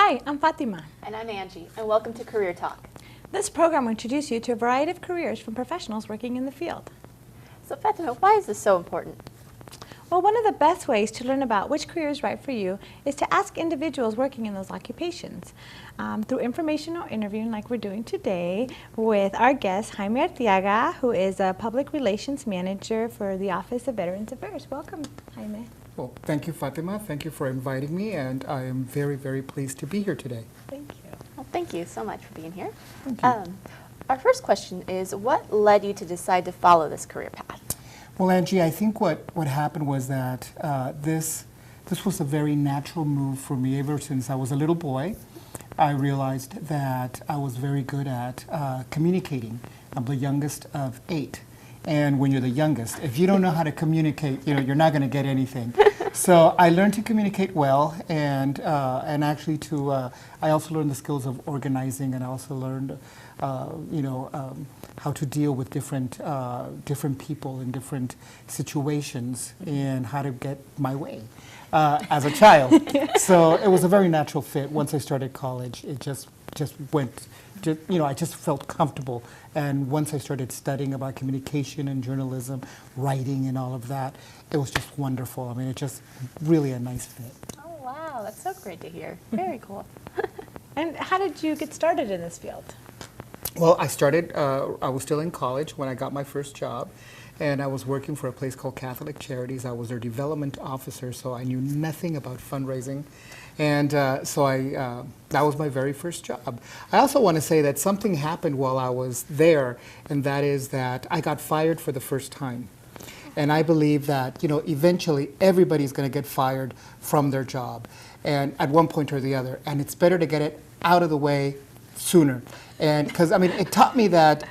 Hi, I'm Fatima. And I'm Angie, and welcome to Career Talk. This program will introduce you to a variety of careers from professionals working in the field. So Fatima, why is this so important? Well, one of the best ways to learn about which career is right for you is to ask individuals working in those occupations. Through informational interviewing like we're doing today with our guest, Jaime Arteaga, who is a Public Relations Manager for the Office of Veterans Affairs. Welcome, Jaime. Well, thank you, Fatima. Thank you for inviting me, and I am very, very pleased to be here today. Thank you. Well, thank you so much for being here. Thank you. Our first question is, what led you to decide to follow this career path? Well, Angie, I think what happened was that this was a very natural move for me. Ever since I was a little boy, I realized that I was very good at communicating. I'm the youngest of 8. And when you're the youngest, if you don't know how to communicate, you're not going to get anything. So I learned to communicate well, and actually I also learned the skills of organizing, and I also learned, how to deal with different people in different situations, and how to get my way as a child. So it was a very natural fit. Once I started college, it just went. I just felt comfortable, and once I started studying about communication and journalism, writing and all of that, it was just wonderful. I mean, it's just really a nice fit. Oh, wow, that's so great to hear. Very cool. And how did you get started in this field? Well, I started, I was still in college when I got my first job, and I was working for a place called Catholic Charities. I was their development officer, so I knew nothing about fundraising. And that was my very first job. I also want to say that something happened while I was there, and that is that I got fired for the first time. And I believe that, eventually everybody's going to get fired from their job, and at one point or the other. And it's better to get it out of the way sooner. And because, it taught me that,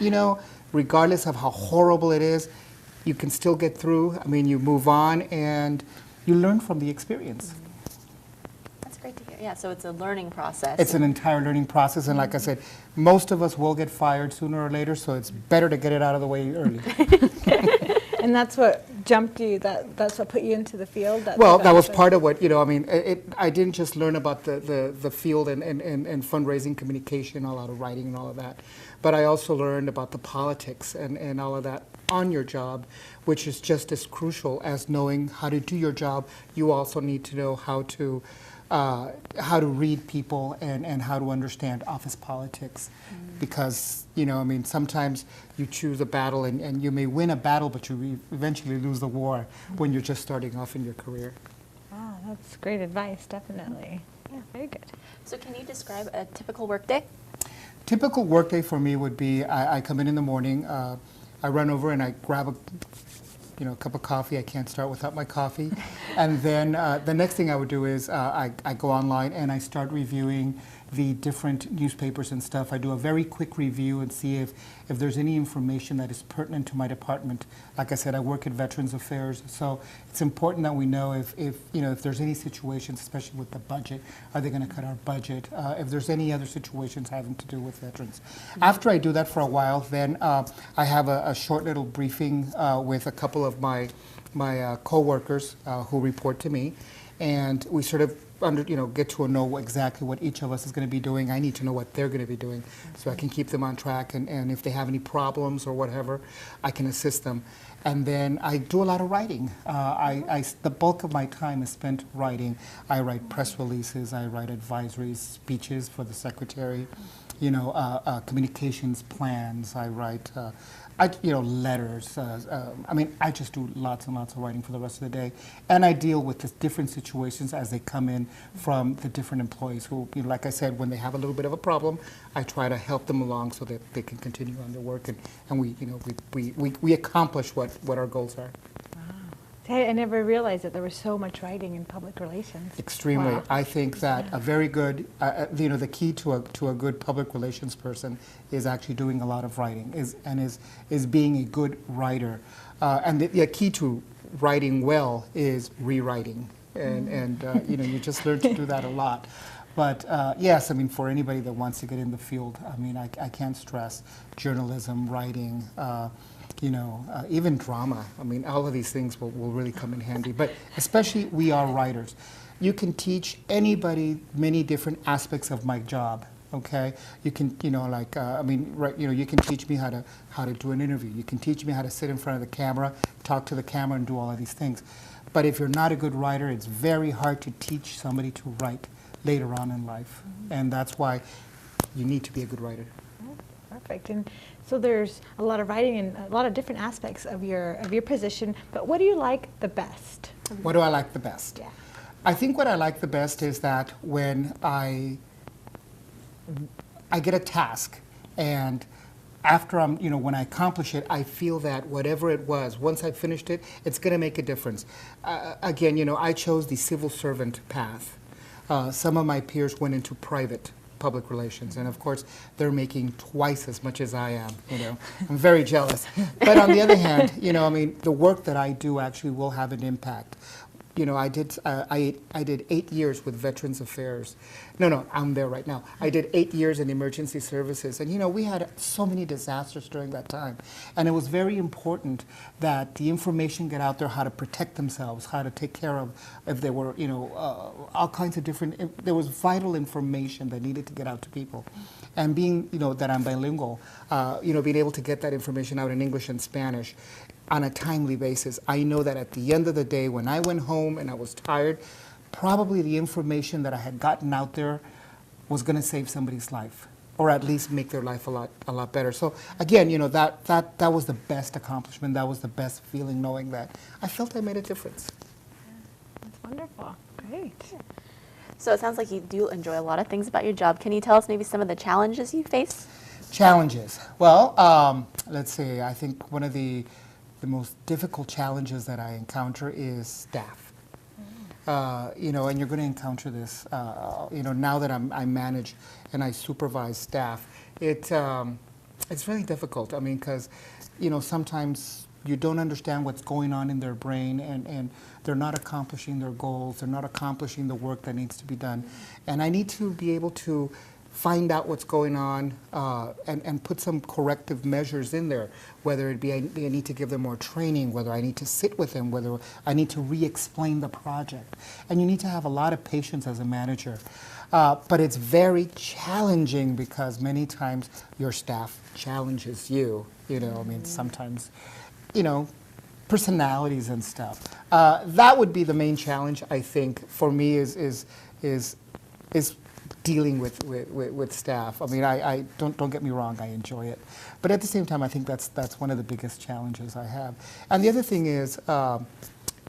regardless of how horrible it is, you can still get through. You move on and you learn from the experience. That's great to hear. Yeah, so it's a learning process. It's an entire learning process, and like I said, most of us will get fired sooner or later, so it's better to get it out of the way early. And that's what jumped you, that's what put you into the field? Well, that was part of what, I didn't just learn about the field and fundraising, communication, a lot of writing and all of that, but I also learned about the politics and all of that on your job, which is just as crucial as knowing how to do your job. You also need to know how to read people and how to understand office politics. Because, sometimes you choose a battle and you may win a battle, but you eventually lose the war when you're just starting off in your career. Wow, that's great advice, definitely. Yeah, very good. So can you describe a typical workday? Typical workday for me would be I come in the morning, I run over and I grab a cup of coffee. I can't start without my coffee. And then the next thing I would do is I go online and I start reviewing the different newspapers and stuff. I do a very quick review and see if there's any information that is pertinent to my department. Like I said, I work at Veterans Affairs, so it's important that we know if there's any situations, especially with the budget, are they going to cut our budget? If there's any other situations having to do with veterans. After I do that for a while, then I have a short little briefing with a couple of my co-workers who report to me, and we sort of get to know exactly what each of us is going to be doing. I need to know what they're going to be doing so I can keep them on track, and if they have any problems or whatever, I can assist them. And then I do a lot of writing. The bulk of my time is spent writing. I write press releases, I write advisories, speeches for the secretary, communications plans, I write letters. I just do lots and lots of writing for the rest of the day. And I deal with the different situations as they come in from the different employees who, like I said, when they have a little bit of a problem, I try to help them along so that they can continue on their work, and we accomplish what our goals are. I never realized that there was so much writing in public relations. Extremely. Wow. I think that a very good, the key to a good public relations person is actually doing a lot of writing, is being a good writer. And the key to writing well is rewriting, and you just learn to do that a lot. But yes, for anybody that wants to get in the field, I can't stress journalism, writing. Even drama. All of these things will really come in handy. But especially we are writers. you can teach anybody many different aspects of my job. Okay, you can, I mean, right, you can teach me how to do an interview. You can teach me how to sit in front of the camera, talk to the camera, and do all of these things. But if you're not a good writer, it's very hard to teach somebody to write later on in life, and that's why you need to be a good writer. Oh, perfect. And so there's a lot of writing and a lot of different aspects of your position. But what do you like the best? What do I like the best? Yeah. I think what I like the best is that when I get a task, and after when I accomplish it, I feel that whatever it was, once I finished it, it's going to make a difference. Again, I chose the civil servant path. Some of my peers went into private public relations, and of course, they're making twice as much as I am. I'm very jealous. But on the other hand, I mean, the work that I do actually will have an impact. I did 8 years with Veterans Affairs. No, I'm there right now. I did 8 years in emergency services, and we had so many disasters during that time, and it was very important that the information get out there, how to protect themselves, how to take care of if there were, all kinds of different. There was vital information that needed to get out to people, and being, that I'm bilingual, being able to get that information out in English and Spanish on a timely basis. I know that at the end of the day, when I went home and I was tired, probably the information that I had gotten out there was going to save somebody's life, or at least make their life a lot better. So again, that was the best accomplishment. That was the best feeling, knowing that I felt I made a difference. That's wonderful. Great. So it sounds like you do enjoy a lot of things about your job. Can you tell us maybe some of the challenges you face? Challenges. Well, let's see. I think one of the most difficult challenges that I encounter is staff. And you're going to encounter this, now that I manage and I supervise staff. It's really difficult. I mean, because, sometimes you don't understand what's going on in their brain, and they're not accomplishing their goals. They're not accomplishing the work that needs to be done. And I need to be able to find out what's going on and put some corrective measures in there, whether it be I need to give them more training, whether I need to sit with them, whether I need to re-explain the project. And you need to have a lot of patience as a manager. But it's very challenging because many times your staff challenges you, I mean, sometimes, personalities and stuff. That would be the main challenge, I think, for me is dealing with staff. I mean, I don't get me wrong, I enjoy it, but at the same time, I think that's one of the biggest challenges I have. And the other thing is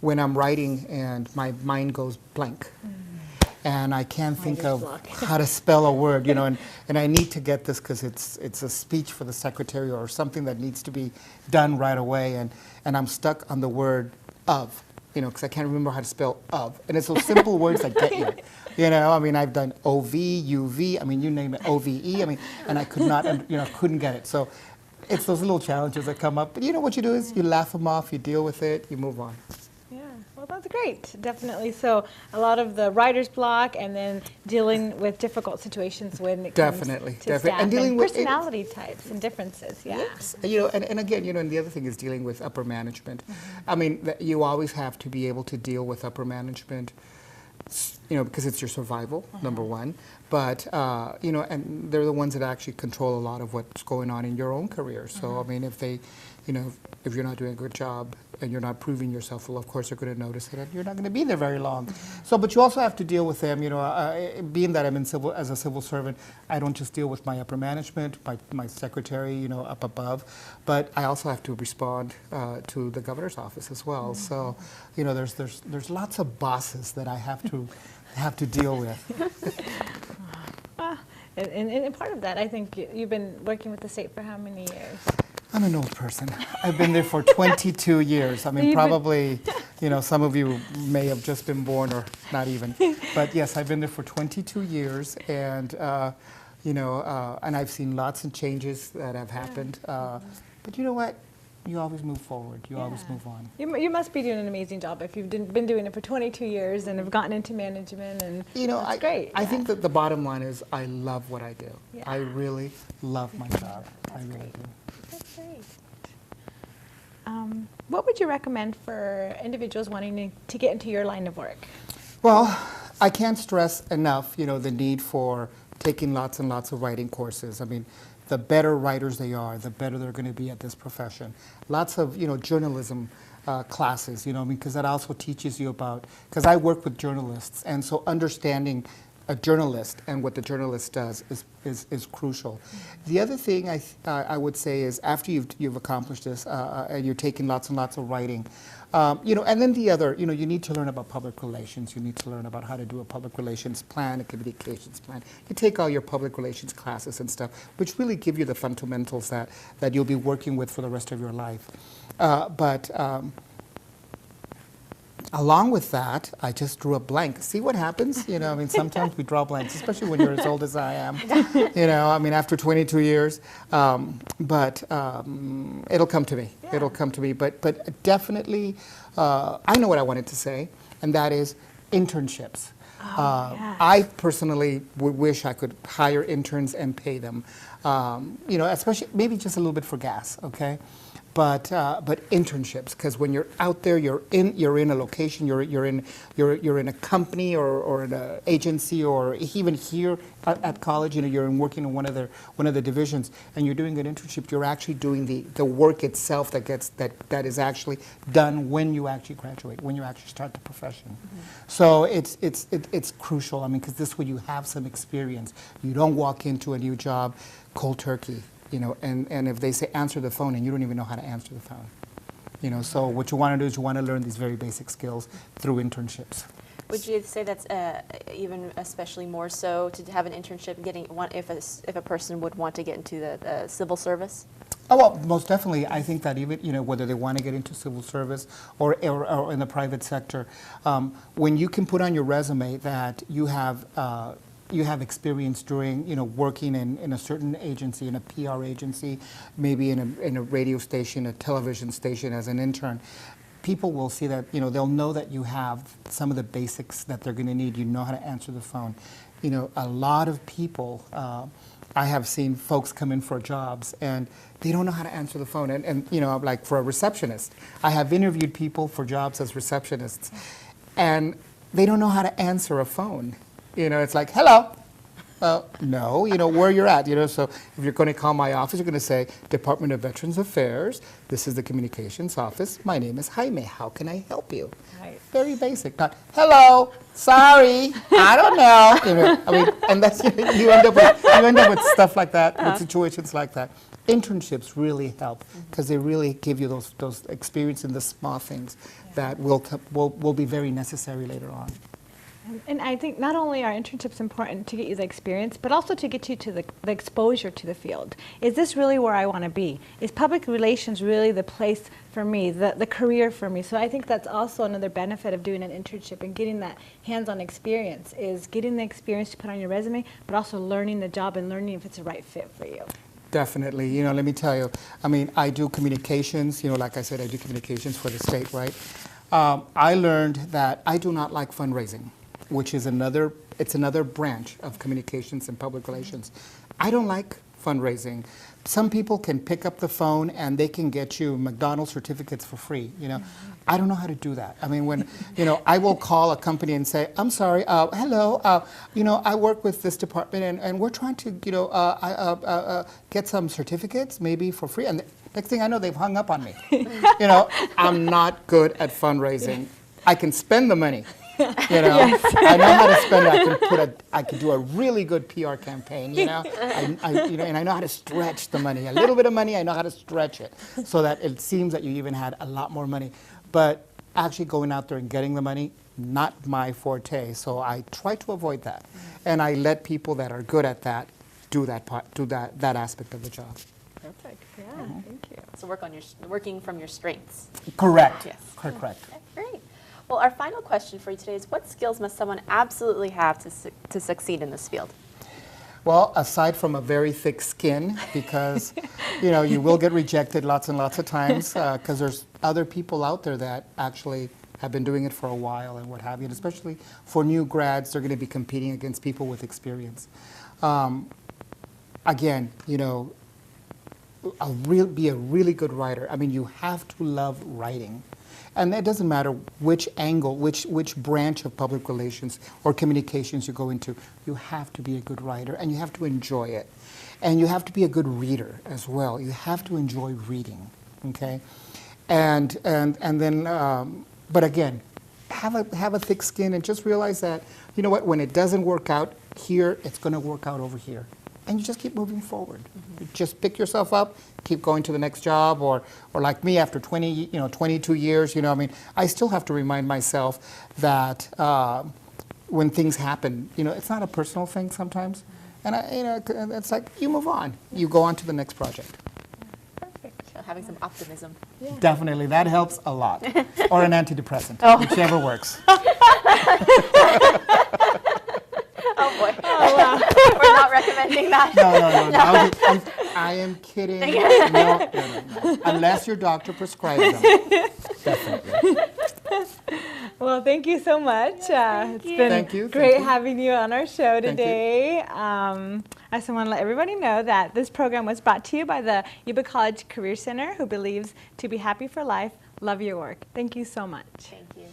when I'm writing and my mind goes blank, and I can't think of how to spell a word, and I need to get this because it's a speech for the secretary or something that needs to be done right away, and I'm stuck on the word of. Because I can't remember how to spell of. And it's those simple words that get you. I mean, I've done OV, UV, I mean, you name it, OVE, I mean, and I could not, couldn't get it. So it's those little challenges that come up. But what you do is you laugh them off, you deal with it, you move on. Yeah, well, that's great, definitely. So a lot of the writer's block, and then dealing with difficult situations when it comes to staff and dealing with personality types and differences. Yeah. Yes. And again, and the other thing is dealing with upper management. I mean, you always have to be able to deal with upper management, because it's your survival, number one. But, and they're the ones that actually control a lot of what's going on in your own career. So, I mean, if they, if you're not doing a good job and you're not proving yourself, well, of course, they're going to notice it, and you're not going to be there very long. So, but you also have to deal with them, being that I'm as a civil servant, I don't just deal with my upper management, my secretary, up above, but I also have to respond to the governor's office as well. So, there's lots of bosses that I have to deal with. And part of that, I think you've been working with the state for how many years? I'm an old person. I've been there for 22 years. I mean, probably, some of you may have just been born or not even. But yes, I've been there for 22 years, and, and I've seen lots of changes that have happened. But you know what? You always move forward. You always move on. You must be doing an amazing job if you've been doing it for 22 years and have gotten into management, and that's great. I think that the bottom line is I love what I do. Yeah. I really love my job. I really do. That's great. What would you recommend for individuals wanting to get into your line of work? Well, I can't stress enough, the need for taking lots and lots of writing courses. I mean, the better writers they are, the better they're going to be at this profession. Lots of, journalism classes, because that also teaches you about, because I work with journalists, and so understanding a journalist and what the journalist does is crucial. The other thing I would say is after you've accomplished this and you're taking lots and lots of writing, and then the other, you need to learn about public relations. You need to learn about how to do a public relations plan, a communications plan. You take all your public relations classes and stuff, which really give you the fundamentals that you'll be working with for the rest of your life. But along with that, I just drew a blank. See what happens? Sometimes we draw blanks, especially when you're as old as I am. After 22 years. But it'll come to me. Yeah. It'll come to me. But definitely, I know what I wanted to say, and that is internships. Yeah. I personally would wish I could hire interns and pay them. Especially maybe just a little bit for gas. Okay. But internships, because when you're out there, you're in a location, you're in a company or in an agency, or even here at college, you're working in one of the divisions, and you're doing an internship. You're actually doing the work itself that is actually done when you actually graduate, when you actually start the profession. Mm-hmm. So it's crucial. because this way you have some experience. You don't walk into a new job cold turkey. And if they say answer the phone and you don't even know how to answer the phone. So what you want to do is you want to learn these very basic skills through internships. Would you say that's even especially more so to have an internship if a person would want to get into the civil service? Oh, well, most definitely. I think that even, whether they want to get into civil service or in the private sector, when you can put on your resume that you have experience during, working in a certain agency, in a PR agency, maybe in a radio station, a television station as an intern, people will see that, they'll know that you have some of the basics that they're going to need. You know how to answer the phone. A lot of people, I have seen folks come in for jobs and they don't know how to answer the phone. And like for a receptionist, I have interviewed people for jobs as receptionists and they don't know how to answer a phone. It's like, hello. No, where you're at. So if you're going to call my office, you're going to say, Department of Veterans Affairs, this is the communications office. My name is Jaime. How can I help you? Right. Very basic. Not, hello, sorry, I don't know. And that's, you end up with stuff like that, with situations like that. Internships really help because they really give you those experience in the small things that will be very necessary later on. And I think not only are internships important to get you the experience, but also to get you to the exposure to the field. Is this really where I want to be? Is public relations really the place for me, the career for me? So I think that's also another benefit of doing an internship and getting that hands-on experience, is getting the experience to put on your resume, but also learning the job and learning if it's a right fit for you. Definitely. Let me tell you, I do communications, like I said, I do communications for the state, right? I learned that I do not like fundraising, which is another branch of communications and public relations. I don't like fundraising. Some people can pick up the phone and they can get you McDonald's certificates for free. I don't know how to do that. When I will call a company and say, I'm sorry, hello, I work with this department and we're trying to get some certificates maybe for free. And the next thing I know, they've hung up on me. I'm not good at fundraising. I can spend the money. Yes. I know how to spend it. I can do a really good PR campaign, and I know how to stretch the money. A little bit of money, I know how to stretch it so that it seems that you even had a lot more money. But actually going out there and getting the money, not my forte. So I try to avoid that. And I let people that are good at that do that aspect of the job. Perfect. Yeah, thank you. So working from your strengths. Correct. Yes. Correct. Okay, great. Well, our final question for you today is, what skills must someone absolutely have to succeed in this field? Well, aside from a very thick skin, because you will get rejected lots and lots of times, because there's other people out there that actually have been doing it for a while and what have you, and especially for new grads, they're going to be competing against people with experience. Again, be a really good writer. You have to love writing. And it doesn't matter which angle, which branch of public relations or communications you go into, you have to be a good writer and you have to enjoy it. And you have to be a good reader as well. You have to enjoy reading, okay? And then, but again, have a thick skin and just realize that, you know what, when it doesn't work out here, it's going to work out over here. And you just keep moving forward. You just pick yourself up, keep going to the next job, or like me after 22 years, I mean, I still have to remind myself that when things happen, it's not a personal thing sometimes. And it's like, you move on. You go on to the next project. Having some optimism. Yeah. Definitely, that helps a lot. Or an antidepressant, whichever works. Oh boy. Oh, wow. We're not recommending that. No. I am kidding. No. Unless your doctor prescribes them. Definitely. Well, thank you so much. It's been great having you on our show today. I just want to let everybody know that this program was brought to you by the Yuba College Career Center, who believes to be happy for life, love your work. Thank you so much. Thank you.